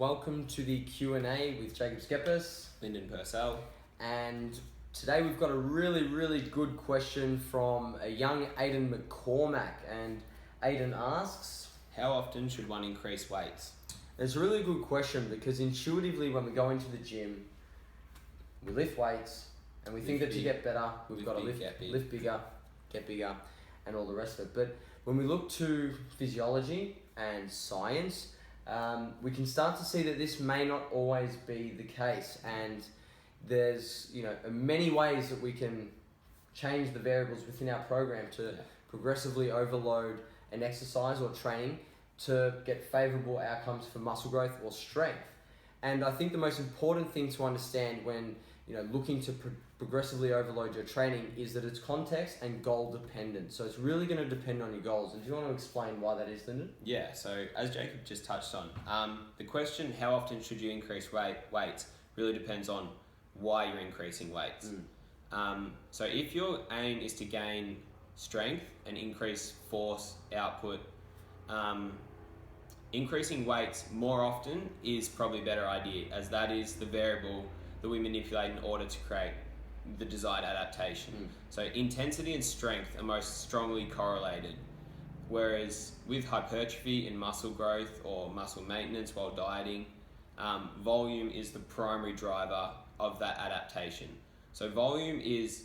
welcome to the Q&A with Schepis. Lyndon, Purcell. And today we've got a really good question from a young Aiden McCormacks. And Aiden asks, how often should one increase weights? It's a really good question because intuitively when we go into the gym, we lift weights and we think that to get better, we've got to lift bigger, get bigger, and all the rest of it. But when we look to physiology and science, we can start to see that this may not always be the case, and there's many ways that we can change the variables within our program to progressively overload an exercise or training to get favorable outcomes for muscle growth or strength. And I think the most important thing to understand when looking to progressively overload your training is that it's context and goal dependent. So it's really going to depend on your goals. And do you want to explain why that is, Lyndon? Yeah, so as Jacob just touched on, the question, how often should you increase weights, really depends on why you're increasing weights. So if your aim is to gain strength and increase force output, increasing weights more often is probably a better idea, as that is the variable that we manipulate in order to create the desired adaptation. So intensity and strength are most strongly correlated, whereas with hypertrophy and muscle growth or muscle maintenance while dieting, volume is the primary driver of that adaptation. So volume is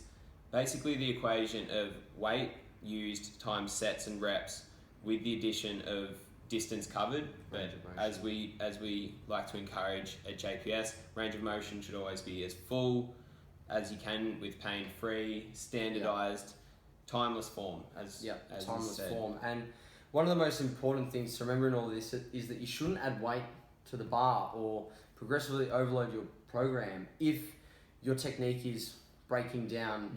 basically the equation of weight used times sets and reps with the addition of distance covered, but as we like to encourage at JPS, range of motion should always be as full as you can with pain-free, standardized, timeless form. Timeless form. And one of the most important things to remember in all this is that you shouldn't add weight to the bar or progressively overload your program if your technique is breaking down,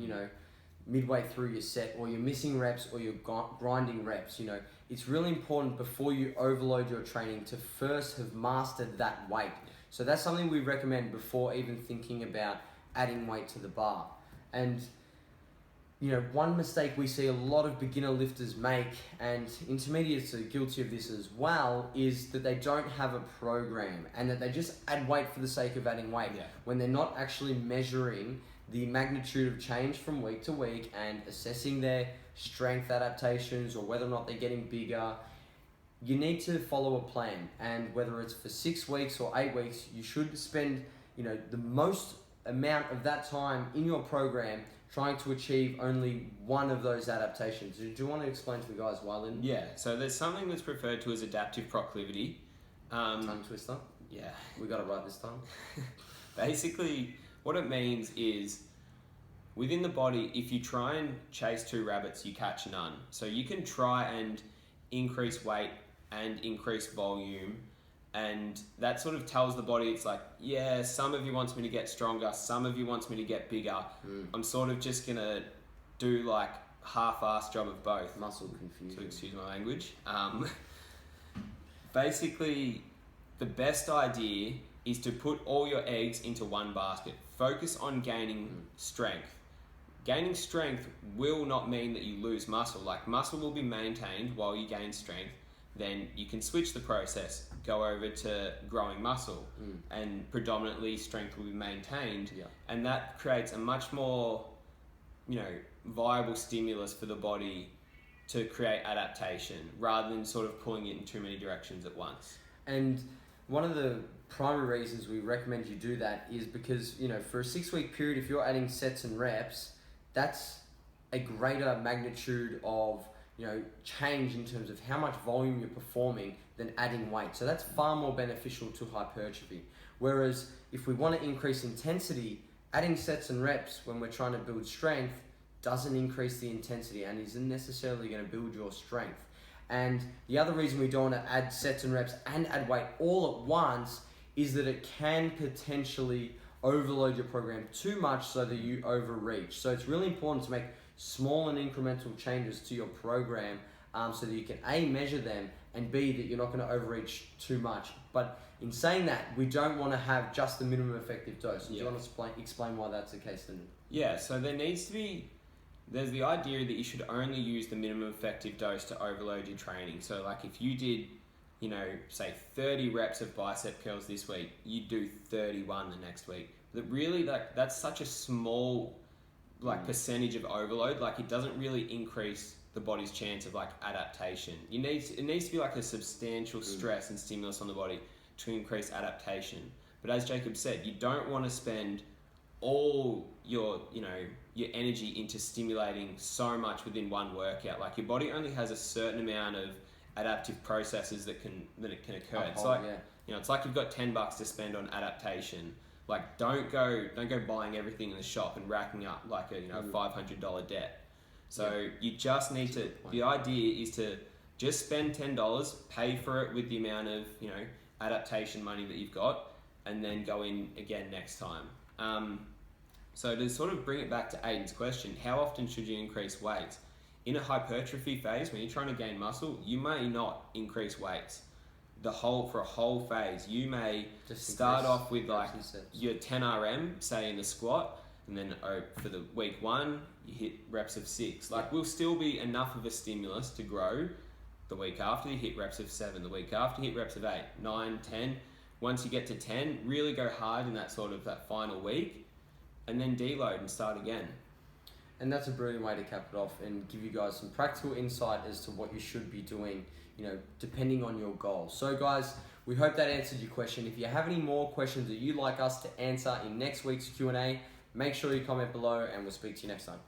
midway through your set, or you're missing reps, or you're grinding reps. It's really important before you overload your training to first have mastered that weight. So that's something we recommend before even thinking about adding weight to the bar. And one mistake we see a lot of beginner lifters make, and intermediates are guilty of this as well, is that they don't have a program and that they just add weight for the sake of adding weight when they're not actually measuring the magnitude of change from week to week and assessing their strength adaptations or whether or not they're getting bigger. You need to follow a plan, and whether it's for 6 weeks or 8 weeks, you should spend the most amount of that time in your program trying to achieve only one of those adaptations. Do you want to explain to the guys why, Lyndon? Yeah, so there's something that's referred to as adaptive proclivity. Tongue twister? Yeah. We got it right this time. Basically, what it means is within the body, if you try and chase 2 rabbits, you catch none. So you can try and increase weight and increase volume, and that sort of tells the body, it's like, yeah, some of you wants me to get stronger, some of you wants me to get bigger. I'm sort of just gonna do like half-assed job of both. Muscle confusion. To excuse my language. Basically, the best idea is to put all your eggs into one basket. Focus on gaining strength. Gaining strength will not mean that you lose muscle. Like, muscle will be maintained while you gain strength. Then you can switch the process, go over to growing muscle, and predominantly strength will be maintained. And that creates a much more, viable stimulus for the body to create adaptation rather than sort of pulling it in too many directions at once. And one of the primary reasons we recommend you do that is because, for a 6-week period, if you're adding sets and reps, that's a greater magnitude of change in terms of how much volume you're performing than adding weight. So that's far more beneficial to hypertrophy. Whereas if we want to increase intensity, adding sets and reps when we're trying to build strength doesn't increase the intensity and isn't necessarily going to build your strength. And the other reason we don't want to add sets and reps and add weight all at once is that it can potentially overload your program too much so that you overreach. So it's really important to make small and incremental changes to your program so that you can A, measure them, and B, that you're not going to overreach too much. But in saying that, we don't want to have just the minimum effective dose. Do you want to explain why that's the case then? Yeah, so there's the idea that you should only use the minimum effective dose to overload your training. So like if you did say 30 reps of bicep curls this week, you do 31 the next week. But really, that's such a small percentage of overload. Like, it doesn't really increase the body's chance of adaptation. It needs to be a substantial stress and stimulus on the body to increase adaptation. But as Jacob said, you don't want to spend all your energy into stimulating so much within one workout. Like, your body only has a certain amount of adaptive processes that it can occur. It's it's like you've got $10 to spend on adaptation. Like, don't go buying everything in the shop and racking up a $500 debt. So you just need to. The idea is to just spend $10, pay for it with the amount of adaptation money that you've got, and then go in again next time. So to sort of bring it back to Aiden's question, how often should you increase weights? In a hypertrophy phase, when you're trying to gain muscle, you may not increase weights. For a whole phase, you may just start off with your 10 RM, say in the squat, and then for the week 1, you hit reps of 6. Will still be enough of a stimulus to grow. The week after, you hit reps of 7. The week after, you hit reps of 8, 9, 10. Once you get to 10, really go hard in that final week, and then deload and start again. And that's a brilliant way to cap it off and give you guys some practical insight as to what you should be doing, depending on your goals. So guys, we hope that answered your question. If you have any more questions that you'd like us to answer in next week's Q&A, make sure you comment below and we'll speak to you next time.